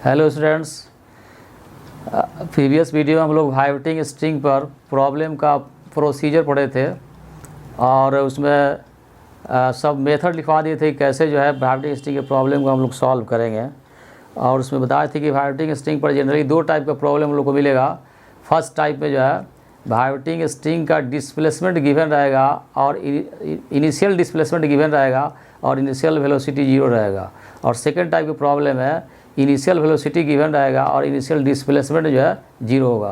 Hello students, previous video हम लोग vibrating string पर प्रॉब्लम का प्रोसीजर पढ़े थे और उसमें सब मेथड लिखवा दिए थे कैसे जो है वाइब्रेटिंग स्ट्रिंग के प्रॉब्लम को हम लोग सॉल्व करेंगे। और उसमें बताए थे कि वाइब्रेटिंग स्ट्रिंग पर जनरली दो टाइप का प्रॉब्लम हम लोग को मिलेगा। फर्स्ट टाइप में जो है वाइब्रेटिंग स्ट्रिंग का डिस्प्लेसमेंट गिवन रहेगा और इनिशियल डिस्प्लेसमेंट गिवन रहेगा और इनिशियल वेलोसिटी जीरो रहेगा। और सेकेंड टाइप की प्रॉब्लम है इनिशियल वेलोसिटी गिवन रहेगा और इनिशियल डिस्प्लेसमेंट जो है जीरो होगा।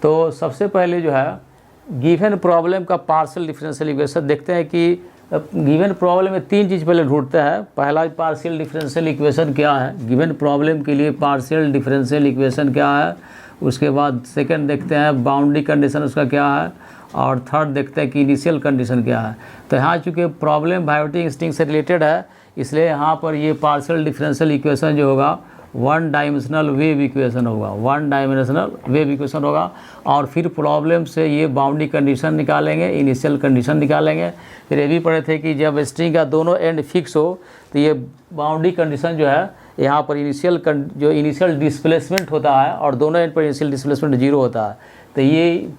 तो सबसे पहले जो है गिवन प्रॉब्लम का पार्शियल डिफरेंशियल इक्वेशन देखते हैं कि गिवन प्रॉब्लम में तीन चीज़ पहले ढूंढते हैं। पहला पार्शियल डिफरेंशियल इक्वेशन क्या है, गिवन प्रॉब्लम के लिए पार्शियल डिफरेंशियल इक्वेशन क्या है। उसके बाद सेकंड देखते हैं बाउंड्री कंडीशन उसका क्या है और थर्ड देखते हैं कि इनिशियल कंडीशन क्या है। तो यहाँ चूँकि प्रॉब्लम वाइब्रेटिंग स्ट्रिंग से रिलेटेड है इसलिए यहाँ पर ये पार्शियल डिफरेंशियल इक्वेशन जो होगा वन डायमेंशनल वेव इक्वेशन होगा, वन डायमेंशनल वेव इक्वेशन होगा। और फिर प्रॉब्लम से ये बाउंड्री कंडीशन निकालेंगे, इनिशियल कंडीशन निकालेंगे। फिर ये भी पढ़े थे कि जब स्ट्रिंग का दोनों एंड फिक्स हो तो ये बाउंड्री कंडीशन जो है यहाँ पर इनिशियल डिस्प्लेसमेंट होता है और दोनों एंड पर इनिशियल डिस्प्लेसमेंट जीरो होता है। तो ये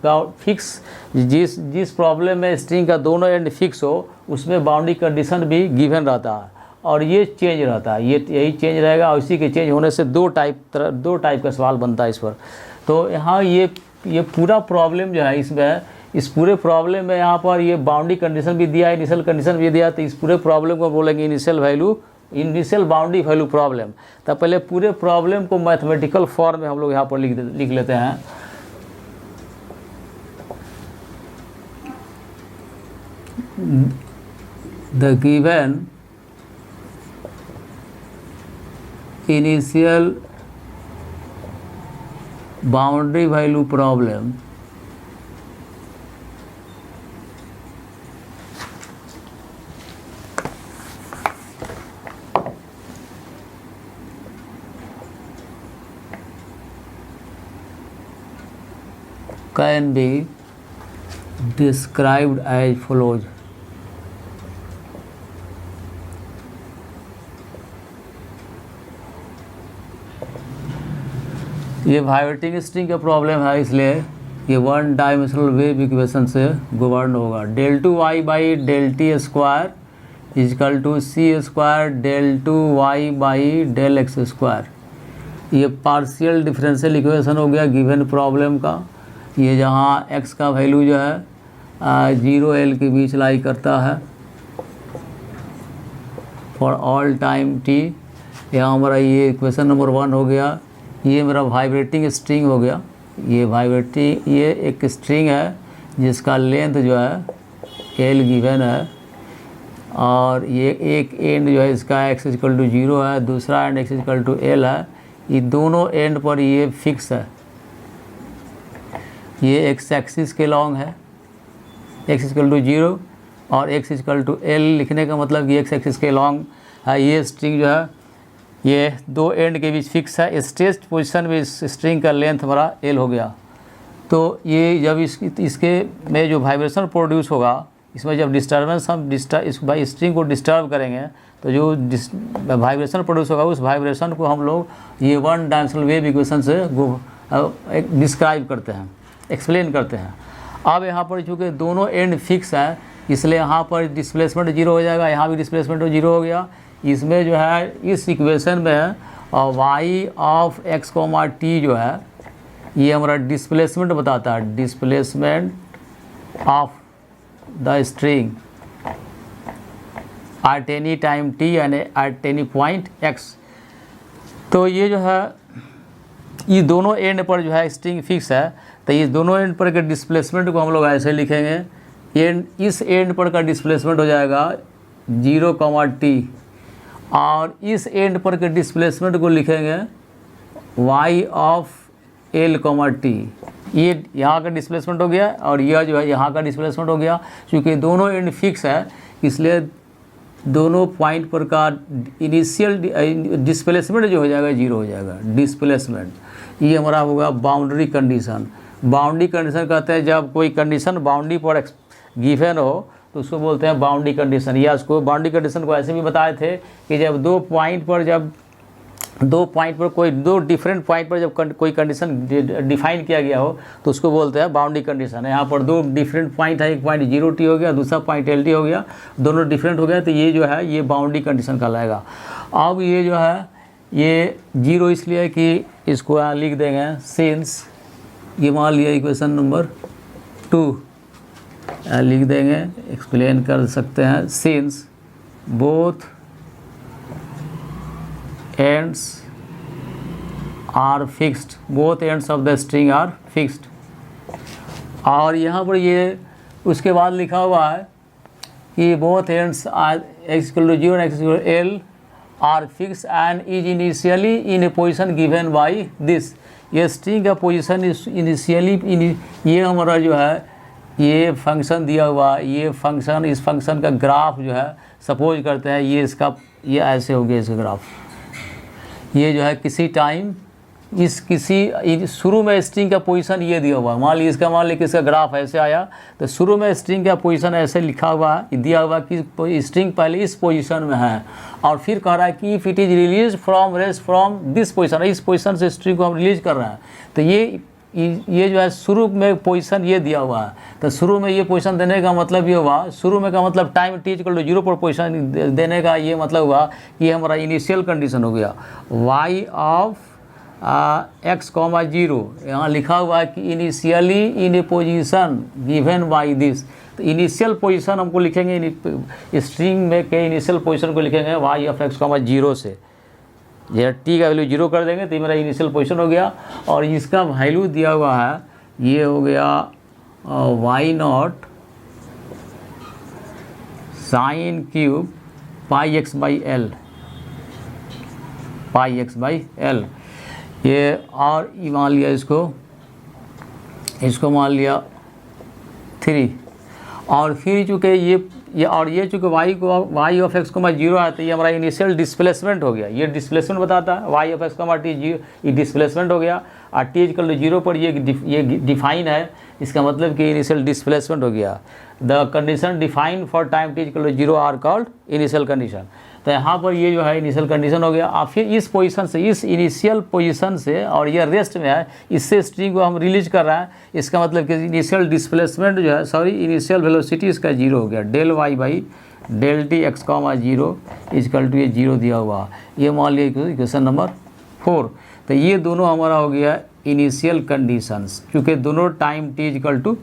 फिक्स जिस प्रॉब्लम में स्ट्रिंग का दोनों एंड फिक्स हो उसमें बाउंड्री कंडीशन भी गिवन रहता है और ये चेंज रहता है, यही चेंज रहेगा। और इसी के चेंज होने से दो टाइप का सवाल बनता है इस पर। तो यहाँ ये पूरा प्रॉब्लम जो है इसमें इस पूरे प्रॉब्लम में यहाँ पर ये बाउंड्री कंडीशन भी दिया है, इनिशियल कंडीशन भी दिया। तो इस पूरे प्रॉब्लम को बोलेंगे इनिशियल बाउंड्री वैल्यू प्रॉब्लम। तो पहले पूरे प्रॉब्लम को मैथमेटिकल फॉर्म में हम लोग यहाँ पर लिख लेते हैं। The given initial boundary value problem can be described as follows. ये वाइब्रेटिंग स्ट्रिंग का प्रॉब्लम है इसलिए ये वन डायमेंशनल वेव इक्वेशन से गवर्न होगा। del two y by del t square equal to C square del two y by del x square. ये partial differential equation हो गया गिवन प्रॉब्लम का। ये जहाँ x का वैल्यू जो है 0 L के बीच लाई करता है फॉर ऑल टाइम t। यहाँ हमारा ये इक्वेशन नंबर 1 हो गया। ये मेरा वाइब्रेटिंग स्ट्रिंग हो गया। ये एक स्ट्रिंग है जिसका लेंथ जो है L गिवन है और ये एक एंड जो है इसका x इक्वल टू 0 है, दूसरा end x equal to L है। ये दोनों एंड पर ये फिक्स है। ये x एक्सिस के लॉन्ग है, x इक्वल टू 0 और x इक्वल टू L लिखने का मतलब कि x एक्सिस के लॉन्ग है। ये स्ट्रिंग जो है ये दो एंड के बीच फिक्स है। स्ट्रेच्ड पोजीशन में इस स्ट्रिंग का लेंथ हमारा L हो गया। तो ये जब इसके में जो वाइब्रेशन प्रोड्यूस होगा इसमें जब डिस्टर्बेंस हम इस स्ट्रिंग को डिस्टर्ब करेंगे तो जो वाइब्रेशन प्रोड्यूस होगा उस वाइब्रेशन को हम लोग ये वन डायमेंशनल वेव इक्वेशन से डिस्क्राइब करते हैं, एक्सप्लेन करते हैं। अब यहाँ पर चूँकि दोनों एंड फिक्स है इसलिए यहाँ पर डिस्प्लेसमेंट जीरो हो जाएगा, यहाँ भी डिस्प्लेसमेंट जीरो हो गया। इसमें जो है इस इक्वेशन में y ऑफ x, t जो है ये हमारा डिस्प्लेसमेंट बताता है, displacement of the string at any time t यानी एट एनी पॉइंट x। तो ये जो है ये दोनों एंड पर जो है स्ट्रिंग फिक्स है। तो ये दोनों एंड पर के डिस्प्लेसमेंट को हम लोग ऐसे लिखेंगे। इस एंड पर का डिस्प्लेसमेंट हो जाएगा 0, t और इस एंड पर के डिस्प्लेसमेंट को लिखेंगे y ऑफ L, t। ये यहाँ का डिस्प्लेसमेंट हो गया और यह जो है यहाँ का डिस्प्लेसमेंट हो गया। क्योंकि दोनों एंड फिक्स है इसलिए दोनों पॉइंट पर का इनिशियल डिस्प्लेसमेंट जो हो जाएगा 0 हो जाएगा। डिस्प्लेसमेंट ये हमारा होगा बाउंड्री कंडीशन। बाउंड्री कंडीशन कहते हैं जब कोई कंडीशन बाउंड्री पर गिवन हो तो उसको बोलते हैं बाउंड्री कंडीशन। या उसको बाउंड्री कंडीशन को ऐसे भी बताए थे कि जब दो पॉइंट पर जब दो पॉइंट पर कोई दो डिफरेंट पॉइंट पर जब कोई कंडीशन डिफाइन किया गया हो तो उसको बोलते हैं बाउंड्री कंडीशन। यहाँ पर दो डिफरेंट पॉइंट है, एक पॉइंट 0t हो गया, दूसरा पॉइंट LT हो गया, दोनों डिफरेंट हो गया, तो ये जो है ये बाउंड्री कंडीशन कहलाएगा। अब ये जो है ये 0 इसलिए कि इसको यहाँ लिख देंगे सिंस, ये मान लिया इक्वेशन नंबर 2 लिख देंगे, एक्सप्लेन कर सकते हैं। Since both ends are fixed, both ends of the string are fixed। और यहाँ पर ये उसके बाद लिखा हुआ है कि both ends are x equal to 0 and x equal to L are fixed and is initially in a position given by this। ये स्ट्रिंग का पोजीशन इनिशियली ये हमारा जो है ये फंक्शन दिया हुआ, ये फंक्शन, इस फंक्शन का ग्राफ जो है सपोज करते हैं ये इसका ये ऐसे हो गया इसका ग्राफ, ये जो है किसी टाइम इस किसी शुरू में स्ट्रिंग का पोजीशन ये दिया हुआ है, मान लीजिए इसका मान लीजिए कि इसका ग्राफ ऐसे आया तो शुरू में स्ट्रिंग का पोजीशन ऐसे लिखा हुआ है, दिया हुआ कि स्ट्रिंग पहले इस पोजीशन में है और फिर कह रहा है कि if it is release from rest from this position, इस पोजीशन से स्ट्रिंग को हम रिलीज कर रहे हैं। तो ये जो है शुरू में पोजीशन ये दिया हुआ है, तो शुरू में ये पोजीशन देने का मतलब ये हुआ, शुरू में का मतलब टाइम t = 0 पर पोजीशन देने का ये मतलब हुआ कि ये हमारा इनिशियल कंडीशन हो गया। y ऑफ x, 0 यहाँ लिखा हुआ है कि initially in A position given by this, तो इनिशियल पोजीशन हमको लिखेंगे स्ट्रिंग में के इनिशियल पोजीशन को लिखेंगे y ऑफ x, 0 से, जब t का वैल्यू 0 कर देंगे तो ये मेरा इनिशियल पोजीशन हो गया। और इसका वैल्यू दिया हुआ है ये हो गया y0 sin cube πx/L, πx/L ये, और मान लिया इसको मान लिया 3, और फिर चूँकि ये और ये चूँकि y ऑफ x, 0 है तो ये हमारा इनिशियल डिस्प्लेसमेंट हो गया, ये डिस्प्लेसमेंट बताता है y ऑफ x, t 0, ये डिस्प्लेसमेंट हो गया। और t = 0 पर ये डिफाइन है, इसका मतलब कि इनिशियल डिस्प्लेसमेंट हो गया। The condition define for time t = 0 are called initial condition. तो यहाँ पर ये जो है इनिशियल कंडीशन हो गया। और फिर इस पोजीशन से, इस इनिशियल पोजीशन से, और ये रेस्ट में है, इससे स्ट्रिंग को हम रिलीज कर रहे हैं, इसका मतलब कि इनिशियल डिस्प्लेसमेंट जो है, सॉरी इनिशियल वेलोसिटी इसका 0 हो गया, del y/del t x, 0 = ये 0 दिया हुआ, ये मान लिया इक्वेशन नंबर 4। तो ये दोनों हमारा हो गया इनिशियल कंडीशंस, क्योंकि दोनों टाइम t =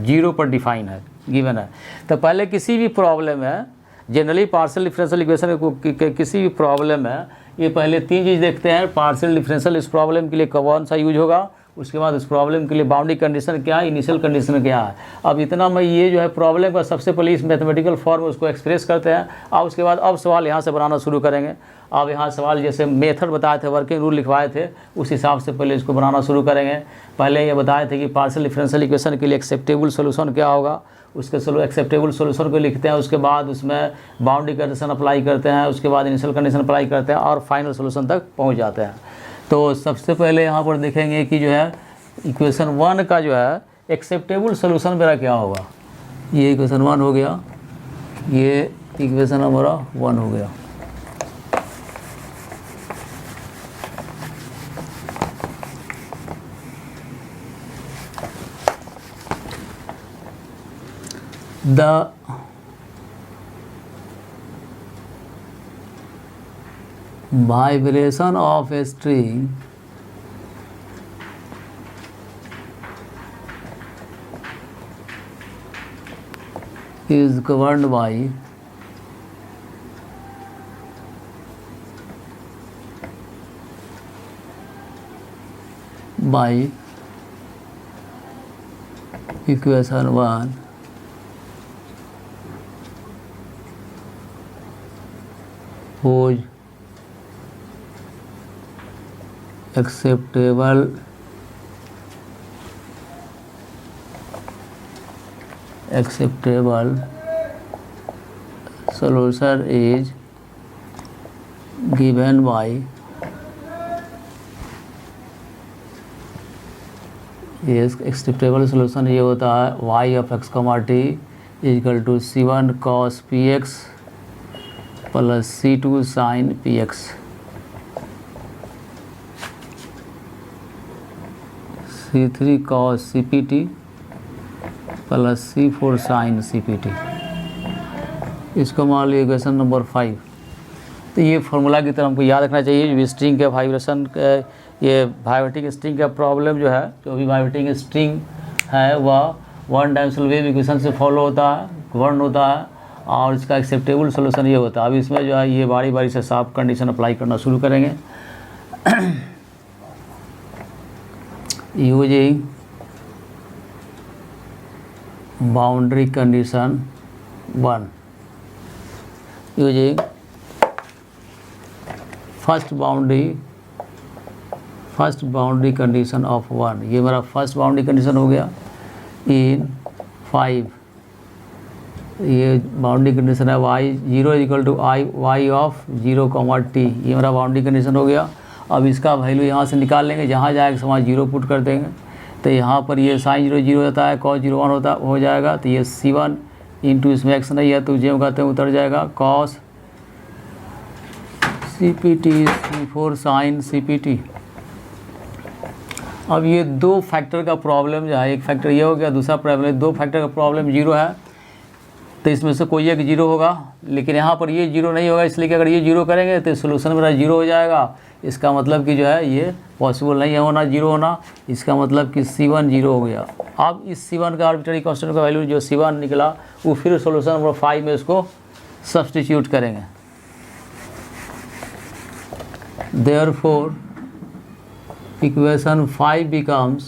0 पर डिफाइन है, गिवन है। तो पहले किसी भी प्रॉब्लम है, जनरली पार्शियल डिफरेंशियल इक्वेशन को किसी भी प्रॉब्लम है, ये पहले 3 चीज़ देखते हैं। पार्शियल डिफरेंशियल इस प्रॉब्लम के लिए कौन सा यूज होगा, उसके बाद उस प्रॉब्लम के लिए बाउंड्री कंडीशन क्या है, इनिशियल कंडीशन क्या है। अब इतना मैं ये जो है प्रॉब्लम का सबसे पहले इस मैथमेटिकल फॉर्म उसको एक्सप्रेस करते हैं, और उसके बाद अब सवाल यहाँ से बनाना शुरू करेंगे। अब यहाँ सवाल जैसे मेथड बताए थे, वर्किंग रूल लिखवाए थे, उस हिसाब से पहले इसको बनाना शुरू करेंगे। पहले ये बताए थे कि पार्शियल डिफरेंशियल इक्वेशन के लिए एक्सेप्टेबल सोल्यूशन क्या होगा, उसके एक्सेप्टेबल सोल्यूशन को लिखते हैं, उसके बाद उसमें बाउंड्री कंडीशन अप्लाई करते हैं, उसके बाद इनिशियल कंडीशन अप्लाई करते हैं और फाइनल सोल्यूशन तक पहुंच जाते हैं। तो सबसे पहले यहाँ पर देखेंगे कि जो है इक्वेशन 1 का जो है एक्सेप्टेबल सोल्यूशन मेरा क्या होगा। ये इक्वेशन 1 हो गया, ये इक्वेशन हमारा 1 हो गया। The vibration of a string is governed by equation 1 whose acceptable solution is given by acceptable solution ये होता है y of x, t = c1 cos px + c2 sin px। C3 cos CPT plus C4 sin CPT, इसको मान लीजिए equation number 5। तो ये formula की तरह हमको याद रखना चाहिए। जो स्ट्रिंग के वाइब्रेशन ये वाइब्रेटिंग स्ट्रिंग का प्रॉब्लम जो है, जो भी वाइब्रेटिंग स्ट्रिंग है वह वन डायमेंशनल वेव इक्वेशन से फॉलो होता है, गवर्न होता है, और इसका एक्सेप्टेबल सोल्यूशन ये होता है। अब इसमें जो है ये बारी बारी से साफ कंडीशन अप्लाई करना शुरू करेंगे। Using boundary condition 1, using first boundary condition of 1, ये मेरा फर्स्ट बाउंड्री कंडीशन हो गया। इन 5 ये बाउंड्री कंडीशन है y0 equal to y of 0 t, ये मेरा बाउंड्री कंडीशन हो गया। अब इसका वैल्यू यहाँ से निकाल लेंगे, जहाँ जाएगा वहाँ 0 पुट कर देंगे। तो यहाँ पर ये sin 0 0 होता है, cos 0 1 हो जाएगा। तो ये C1 इंटू इसमें x नहीं है तो जो कहते हैं उतर जाएगा, cos CPT C4 sin CPT। अब ये दो फैक्टर का प्रॉब्लम जो है, एक फैक्टर ये हो गया, दूसरा प्रॉब्लम, दो फैक्टर का प्रॉब्लम 0 है तो इसमें से कोई एक 0 होगा, लेकिन यहाँ पर ये 0 नहीं होगा, इसलिए कि अगर ये 0 करेंगे तो सोल्यूशन मेरा 0 हो जाएगा। इसका मतलब कि जो है ये पॉसिबल नहीं है होना 0 होना, इसका मतलब कि C1 0 हो गया। अब इस C1 का आर्बिट्ररी कांस्टेंट का वैल्यू जो C1 निकला वो फिर सोल्यूशन नंबर 5 में इसको सब्स्टिट्यूट करेंगे। Therefore equation 5 becomes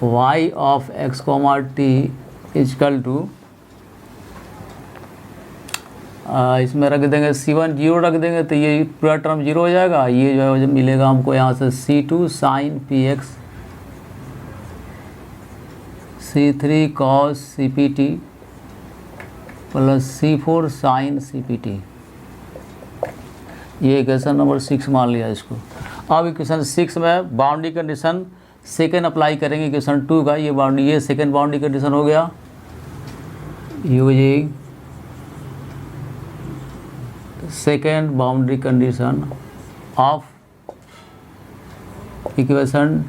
y of x comma t is equal to इसमें रख देंगे C1 0 रख देंगे तो ये पूरा टर्म 0 हो जाएगा। ये जो है मिलेगा हमको यहाँ से C2 sin px, C3 cos CPT plus C4 sin CPT। ये इक्वेशन नंबर 6 मान लिया इसको। अब इक्वेशन 6 में बाउंड्री कंडीशन सेकेंड अप्लाई करेंगे इक्वेशन 2 का। ये सेकेंड बाउंड्री कंडीशन हो गया। Using second boundary condition of equation,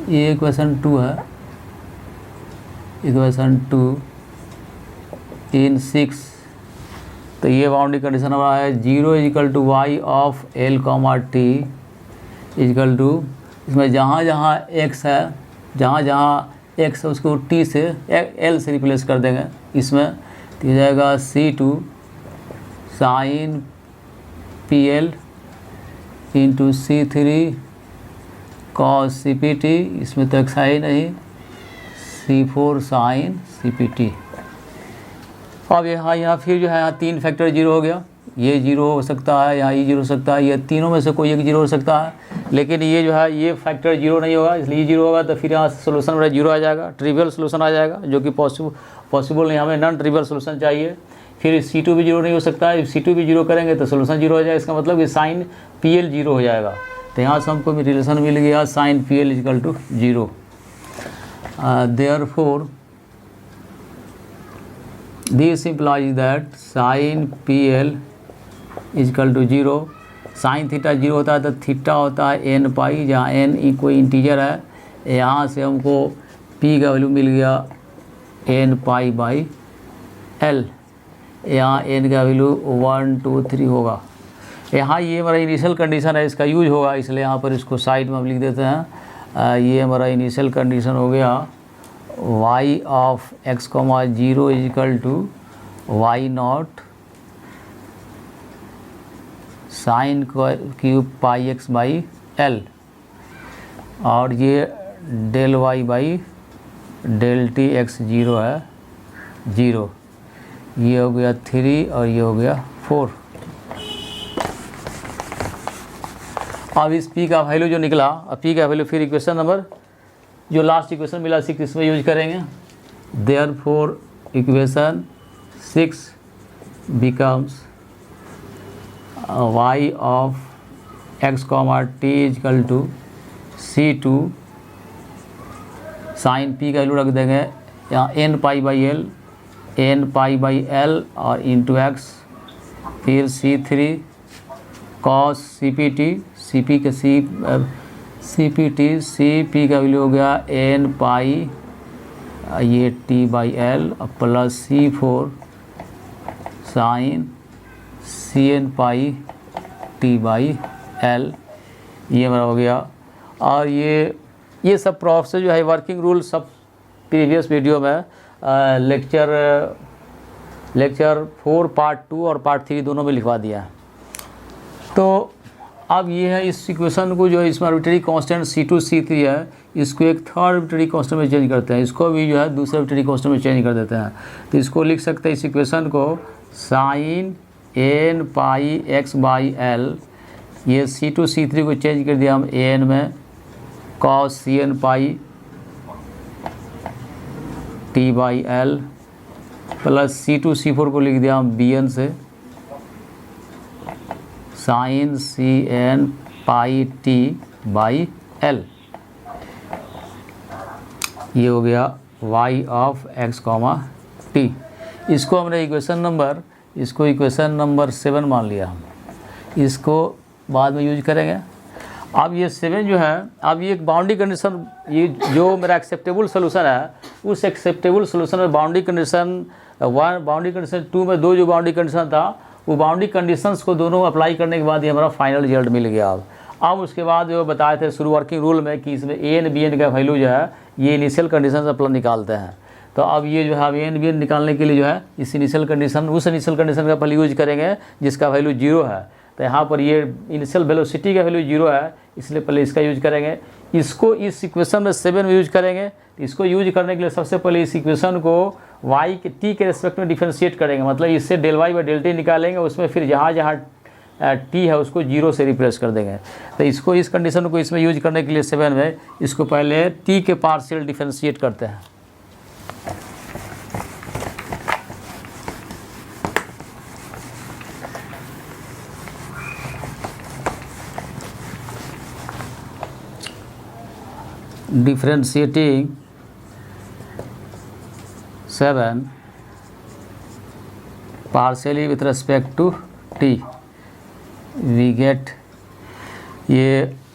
ये इक्वेशन 2 है, इक्वेशन 2 इन 6। तो ये बाउंड्री कंडीशन हमारा है 0 equal to y of l comma t equal to, इसमें जहाँ जहाँ x है, जहाँ जहाँ x है उसको t से l से रिप्लेस कर देंगे इसमें। तो ये जाएगा C2 sine PL into C3 cos CPT, इसमें तो x है ही नहीं, C4 साइन CPT। अब यहाँ फिर जो है यहाँ 3 फैक्टर 0 हो गया, ये 0 हो सकता है, यहाँ ये 0 हो सकता है, ये तीनों में से कोई एक 0 हो सकता है, लेकिन ये जो है ये फैक्टर 0 नहीं होगा, इसलिए 0 होगा तो फिर यहाँ सोल्यूशन मेरा 0 आ जाएगा, ट्रिवियल सोल्यूशन आ जाएगा, जो कि पॉसिबल नहीं, हमें नॉन ट्रिवियल सोल्यूशन चाहिए। फिर C2 भी 0 नहीं हो सकता है, C2 भी 0 करेंगे तो सोल्यूशन 0 हो जाएगा, इसका मतलब कि साइन PL 0 हो जाएगा। तो यहाँ से हमको रिलेशन मिल गया sine PL equal to 0। Therefore this implies that sin PL is equal to 0। Sine theta 0 होता है तो थीटा होता है n पाई, जहाँ n कोई इंटीजर है। यहाँ से हमको p का वैल्यू मिल गया n पाई बाई l, यहाँ n का वैल्यू 1 2 3 होगा। यहाँ ये हमारा इनिशियल कंडीशन है, इसका यूज होगा, इसलिए यहाँ पर इसको साइड में हम लिख देते हैं। ये हमारा इनिशियल कंडीशन हो गया y of x comma 0 is equal to y naught sine cube pi x by l, और ये del y by del t x 0 है 0, ये हो गया 3 और ये हो गया 4। अब इस p का वैल्यू जो निकला, अब p का वैल्यू फिर इक्वेशन नंबर जो लास्ट इक्वेशन मिला 6 इसमें यूज करेंगे। Therefore equation 6 becomes y of x comma t equal to C2 sine p का वैल्यू रख देंगे यहाँ n पाई बाई l और इंटू x, फिर C3 cos CPT C P का वैल्यू हो गया एन पाई ये T by L plus C4 sine C N pi T by L, ये हमारा हो गया। और ये सब प्रोसेस जो है वर्किंग रूल सब प्रीवियस वीडियो में लेक्चर 4 पार्ट 2 और पार्ट 3 दोनों में लिखवा दिया है। तो अब ये है इस इक्वेशन को जो है इसमें आर्बिट्रेरी कांस्टेंट C2 C3 है, इसको एक थर्ड आर्बिट्रेरी कांस्टेंट में चेंज करते हैं, इसको भी जो है दूसरे आर्बिट्रेरी कांस्टेंट में चेंज कर देते हैं। तो इसको लिख सकते हैं इस इक्वेशन को sine n pi x by L, ये C2 C3 को चेंज कर दिया हम एन में, cos c N pi T by L plus C2 C4 को लिख दिया हम बी एन से sine C N pi T by L, ये हो गया y of x comma t. इसको हमने इक्वेशन नंबर 7 मान लिया हम, इसको बाद में यूज करेंगे। अब ये 7 जो है, अब ये एक बाउंड्री कंडीशन, ये जो मेरा एक्सेप्टेबल सोल्यूशन है उस एक्सेप्टेबल सोल्यूशन में बाउंड्री कंडीशन 1 बाउंड्री कंडीशन 2 में 2 जो बाउंड्री कंडीशन था वो बाउंड्री कंडीशंस को दोनों अप्लाई करने के बाद ये हमारा फाइनल रिजल्ट मिल गया। अब उसके बाद जो बताए थे शुरू वर्किंग रूल में कि इसमें ए एन बी एन का वैल्यू जो है ये इनिशियल कंडीशन अपना निकालते हैं। तो अब ये जो है अब ए एन बी एन निकालने के लिए जो है इस इनिशियल कंडीशन उस इनिशियल कंडीशन का पहले यूज करेंगे जिसका वैल्यू 0 है। तो यहाँ पर ये इनिशियल वेलोसिटी का वैल्यू 0 है, इसलिए पहले इसका यूज करेंगे। इसको इस इक्वेशन में 7 में यूज करेंगे। इसको यूज करने के लिए सबसे पहले इस इक्वेशन को y के t के रेस्पेक्ट में डिफरेंशिएट करेंगे, मतलब इससे del y by del t निकालेंगे, उसमें फिर जहाँ जहाँ t है उसको 0 से रिप्लेस कर देंगे। तो इसको इस कंडीशन को इसमें यूज करने के लिए 7 में इसको पहले t के पार्शियल डिफरेंशिएट करते हैं। Differentiating 7 partially with respect to t we get ये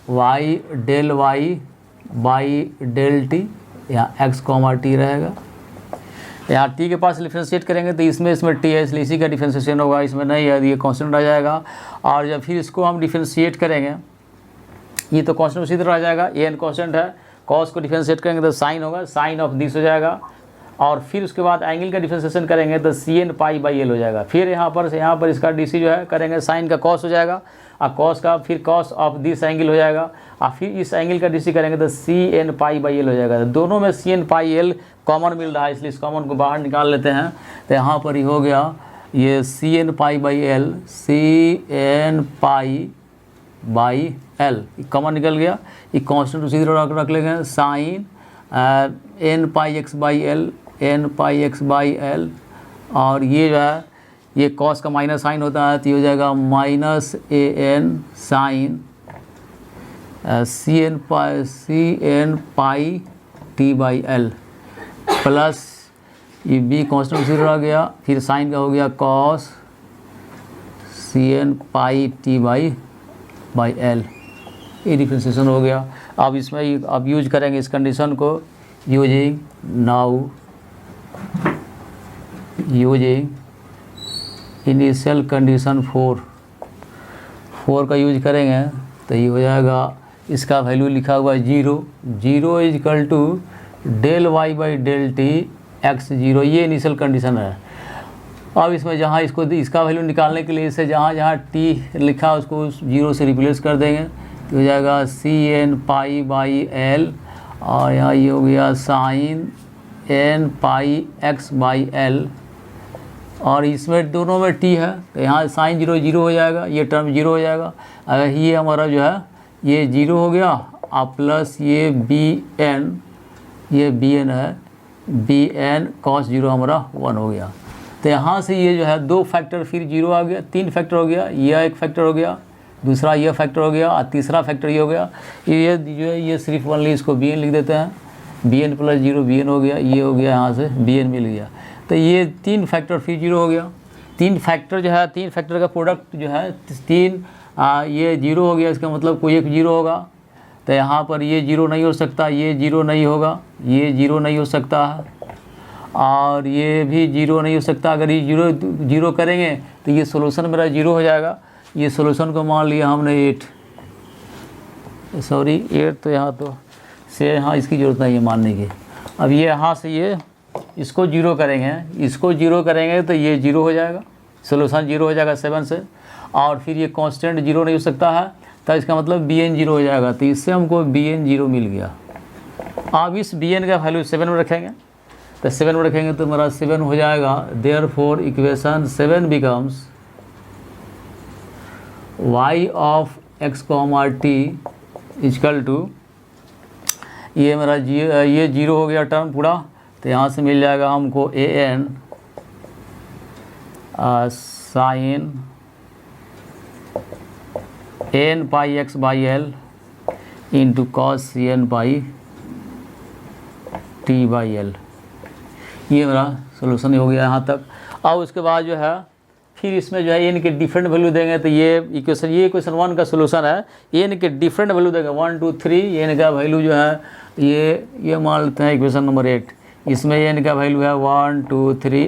y del y by del t, यहाँ x कॉमा टी रहेगा। यहाँ t के पास डिफरेंशिएट करेंगे तो इसमें t है इसलिए इसी का डिफरेंशिएशन होगा, इसमें नहीं है, ये कांस्टेंट आ जाएगा। और जब फिर इसको हम डिफरेंशिएट करेंगे ये तो कांस्टेंट उसी तरह आ जाएगा, ए एन कांस्टेंट है, कॉस को डिफरेंशिएट करेंगे तो साइन होगा, साइन ऑफ दिस हो जाएगा। और फिर उसके बाद एंगल का डिफरेंशिएशन करेंगे तो C N pi by L हो जाएगा। फिर यहाँ पर इसका डी सी जो है करेंगे, साइन का कॉस हो जाएगा और कॉस का फिर कॉस ऑफ दिस एंगल हो जाएगा और फिर इस एंगल का डी सी करेंगे तो C N pi by L हो जाएगा। तो दोनों में C N pi L common मिल रहा है, इसलिए इस कॉमन को बाहर निकाल लेते हैं। तो यहाँ पर ही हो गया ये c N pi by l, c N pi by l common निकल गया। ये कांस्टेंट उसी तरह रख लेंगे, sine n pi x by l, n pi x by l. और ये जो है ये कॉस का माइनस साइन होता है तो ये हो जाएगा minus a n sine C N pi T by L plus ये बी कांस्टेंट उसी तरह गया, फिर साइन का हो गया cos c N pi T by L, ये डिफरेंशिएशन हो गया। अब इसमें अब यूज करेंगे इस कंडीशन को यूजिंग इनिशियल कंडीशन 4 का यूज करेंगे तो ये हो जाएगा, इसका वैल्यू लिखा हुआ है 0 is equal to del y by del t x 0, ये इनिशियल कंडीशन है। अब इसमें जहाँ इसका वैल्यू निकालने के लिए इसे जहाँ टी लिखा है उसको 0 से रिप्लेस कर देंगे तो हो जाएगा c N pi by l और यहाँ ये हो गया sine n pi x by l और इसमें दोनों में टी है तो यहाँ साइन 0 हो जाएगा, ये टर्म 0 हो जाएगा। अगर ये हमारा जो है ये 0 हो गया और प्लस ये बी एन है, बी एन कॉस 0 हमारा 1 हो गया। तो यहाँ से ये जो है 2 फैक्टर फिर 0 आ गया, 3 फैक्टर हो गया, यह एक फैक्टर हो गया, दूसरा यह फैक्टर हो गया और तीसरा फैक्टर ये हो गया। ये जो है ये सिर्फ ओनली इसको बी एन लिख देते हैं, b n plus 0 b n हो गया, ये हो गया यहाँ से बी एन मिल गया। तो ये 3 फैक्टर फिर 0 हो गया। 3 फैक्टर जो है 3 फैक्टर का प्रोडक्ट जो है 3 ये 0 हो गया, इसका मतलब कोई एक 0 होगा, तो यहाँ पर ये 0 नहीं हो सकता, ये 0 नहीं होगा, ये 0 नहीं हो सकता है, और ये भी 0 नहीं हो सकता। अगर ये 0 करेंगे तो ये सोल्यूशन मेरा 0 हो जाएगा। ये सोल्यूशन को मान लिया हमने 8, तो यहाँ तो से यहाँ इसकी ज़रूरत नहीं है मानने की। अब ये यहाँ से ये इसको 0 करेंगे, इसको 0 करेंगे तो ये 0 हो जाएगा, सोल्यूशन 0 हो जाएगा 7 से। और फिर ये कांस्टेंट 0 नहीं हो सकता है, तो इसका मतलब bn 0 हो जाएगा, तो इससे हमको bn 0 मिल गया। अब इस bn का वैल्यू 7 में रखेंगे, तो 7 में रखेंगे तो मेरा 7 हो जाएगा। Therefore equation 7 becomes y of x, t equal to, ये मेरा ये 0 हो गया टर्म पूरा, तो यहाँ से मिल जाएगा हमको an sine n pi x by l into cos n pi t by L. ये मेरा सोल्यूशन हो गया यहाँ तक। अब उसके बाद जो है फिर इसमें जो है n के डिफरेंट वैल्यू देंगे, तो ये इक्वेशन 1 का सोल्यूशन है। n के डिफरेंट वैल्यू देंगे 1 2 3, n का वैल्यू जो है ये मान लेते हैं इक्वेशन नंबर 8। इसमें n का वैल्यू है 1 2 3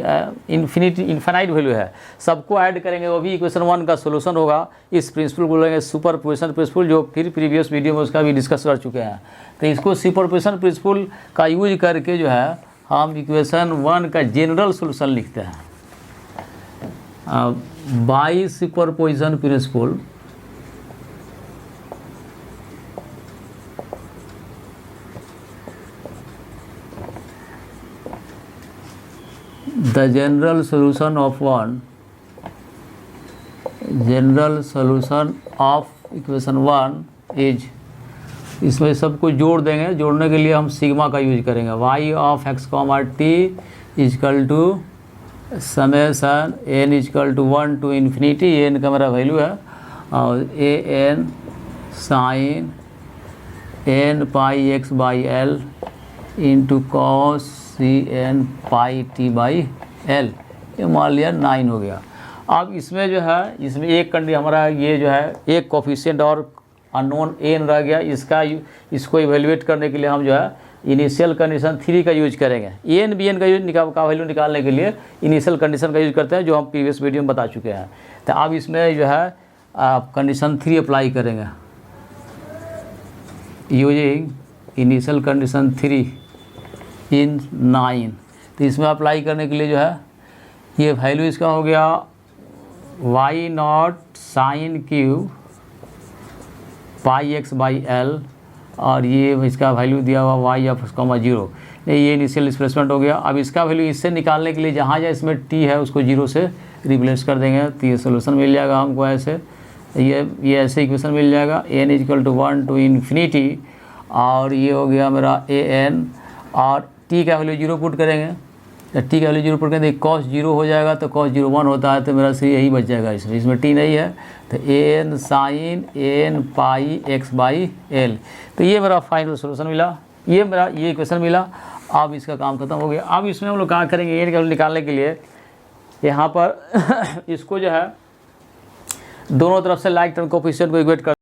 इन्फिनाइट वैल्यू है, सबको ऐड करेंगे वो भी इक्वेशन 1 का सोल्यूशन होगा। इस प्रिंसिपल को बोलेंगे सुपरपोजिशन प्रिंसिपल, जो फिर प्रीवियस वीडियो में उसका भी डिस्कस कर चुके हैं। तो इसको सुपरपोजिशन प्रिंसिपल का यूज करके जो है हम इक्वेशन 1 का जनरल सोल्यूशन लिखते हैं by superposition principle. The general solution of equation 1 is, इसमें सबको जोड़ देंगे। जोड़ने के लिए हम सिग्मा का यूज करेंगे। y of x, t is equal to summation n is equal to 1 to infinity, n का मेरा वैल्यू है, और an sine n pi x by l into cos n pi t by L. ये मान लिया 9 हो गया। अब इसमें जो है, इसमें एक हमारा ये जो है एक कोफिशिएंट और अननोन n रह गया। इसको इवेल्युएट करने के लिए हम जो है इनिशियल कंडीशन 3 का यूज करेंगे। an bn का वैल्यू निकालने के लिए इनिशियल कंडीशन का यूज करते हैं, जो हम प्रीवियस वीडियो में बता चुके हैं। तो अब इसमें जो है आप कंडीशन 3 अप्लाई करेंगे यूजिंग इनिशियल कंडीशन 3 इन 9। तो इसमें अप्लाई करने के लिए जो है ये वैल्यू इसका हो गया y naught sine cube pi x by l, और ये इसका वैल्यू दिया हुआ y ऑफ कॉमा 0। ये इनिशियल डिस्प्लेसमेंट हो गया। अब इसका वैल्यू इससे निकालने के लिए जहाँ जहाँ इसमें t है उसको 0 से रिप्लेस कर देंगे, तो ये सोल्यूशन मिल जाएगा हमको ऐसे। ये ऐसे इक्वेशन मिल जाएगा n equal to 1 to infinity, और ये हो गया मेरा an, और t का वैल्यू 0 पुट करेंगे। तो t का वैल्यू 0 पुट करेंगे, कॉस 0 हो जाएगा, तो कॉस 0 1 होता है, तो मेरा से यही बच जाएगा। इसमें t नहीं है, तो an sine n pi x by l. तो ये मेरा फाइनल सोल्यूशन मिला, ये इक्वेशन मिला। अब इसका काम खत्म हो गया। अब इसमें हम लोग क्या करेंगे, n का वैल्यू निकालने के लिए यहाँ पर इसको जो है दोनों तरफ से लाइक टर्म कोफिशिएंट को इक्वेट कर